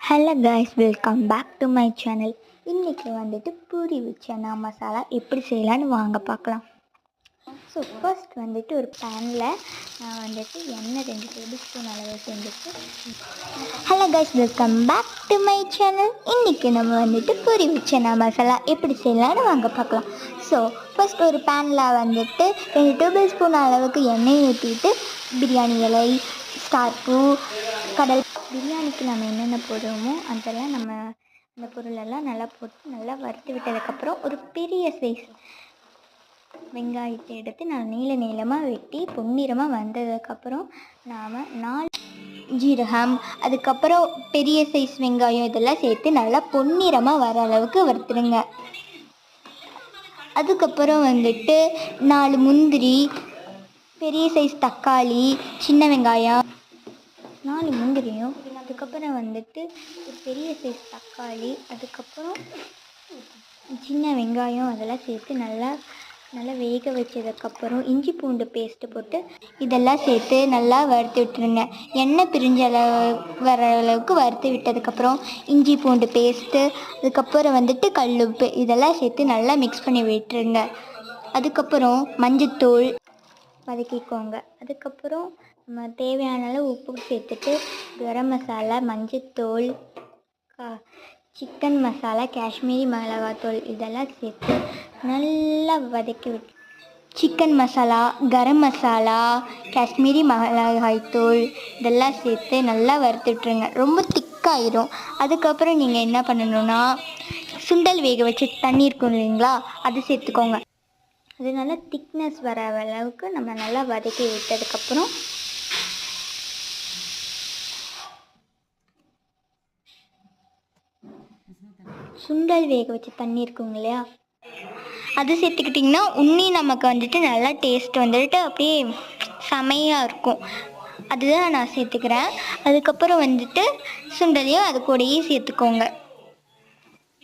Hello guys, welcome back to my channel. இன்றைக்கி வந்துட்டு பூரி வச்ச சன்னா மசாலா எப்படி செய்யலான்னு வாங்க பார்க்கலாம். ஸோ ஃபர்ஸ்ட் வந்துட்டு ஒரு பேனில் நான் வந்துட்டு எண்ணெய் 2 டேபிள் ஸ்பூன் அளவு செஞ்சுட்டு. Hello guys, welcome back to my channel. இன்றைக்கி நம்ம வந்துட்டு பூரி வச்ச சன்னா மசாலா எப்படி செய்யலான்னு வாங்க பார்க்கலாம். ஸோ ஃபர்ஸ்ட் ஒரு பேனில் வந்துட்டு 2 டேபிள் ஸ்பூன் அளவுக்கு எண்ணெய் ஊற்றிட்டு பிரியாணி இலை, ஸ்டார் பூ, கடல் பிரியாணிக்கு நம்ம என்னென்ன போடுவோமோ அதெல்லாம் நம்ம அந்த பொருளெல்லாம் நல்லா போட்டு நல்லா வறுத்து விட்டதுக்கப்புறம் ஒரு பெரிய சைஸ் வெங்காயத்தை எடுத்து நான் நீளமாக வெட்டி பொன்னிறமாக வந்ததுக்கப்புறம் நாம் 4 ஜீரகம், அதுக்கப்புறம் பெரிய சைஸ் வெங்காயம் இதெல்லாம் சேர்த்து நல்லா பொன்னிறமாக வர அளவுக்கு வறுத்துடுங்க. அதுக்கப்புறம் வந்துட்டு 4 முந்திரி, பெரிய சைஸ் தக்காளி, சின்ன வெங்காயம் 4 முந்திரியும், அதுக்கப்புறம் வந்துட்டு ஒரு பெரிய சைஸ் தக்காளி, அதுக்கப்புறம் சின்ன வெங்காயம் அதெல்லாம் சேர்த்து நல்லா வேக வச்சதுக்கப்புறம் இஞ்சி பூண்டு பேஸ்ட்டு போட்டு இதெல்லாம் சேர்த்து நல்லா வறுத்து விட்டுருங்க. எண்ணெய் பிரிஞ்ச வர அளவுக்கு வறுத்து விட்டதுக்கப்புறம் இஞ்சி பூண்டு பேஸ்ட்டு, அதுக்கப்புறம் வந்துட்டு கல்லுப்பு இதெல்லாம் சேர்த்து நல்லா மிக்ஸ் பண்ணி விட்டுருங்க. அதுக்கப்புறம் மஞ்சத்தூள் வதக்கிக்கோங்க. அதுக்கப்புறம் நம்ம தேவையான அளவு உப்பு சேர்த்துட்டு கரம் மசாலா, மஞ்சத்தூள், சிக்கன் மசாலா, காஷ்மீரி மிளகாத்தூள் இதெல்லாம் சேர்த்து நல்லா வதக்கி விட்டு சிக்கன் மசாலா, கரம் மசாலா, காஷ்மீரி மிளகாய்த்தூள் இதெல்லாம் சேர்த்து நல்லா வறுத்து விட்டுருங்க. ரொம்ப திக்காயிடும். அதுக்கப்புறம் நீங்கள் என்ன பண்ணணுன்னா சுண்டல் வேக வச்சு தண்ணி இருக்கும் இல்லைங்களா, அது சேர்த்துக்கோங்க. அது நல்லா திக்னஸ் வர அளவுக்கு நம்ம நல்லா வதக்கி விட்டதுக்கப்புறம் சுண்டல் வேக வச்சு தண்ணி இருக்குங்க இல்லையா, அது சேர்த்துக்கிட்டிங்கன்னா நமக்கு வந்துட்டு நல்லா டேஸ்ட் வந்துட்டு அப்படியே செமையாக இருக்கும். அதுதான் நான் சேர்த்துக்கிறேன். அதுக்கப்புறம் வந்துட்டு சுண்டலையும் அது கூடயே சேர்த்துக்கோங்க.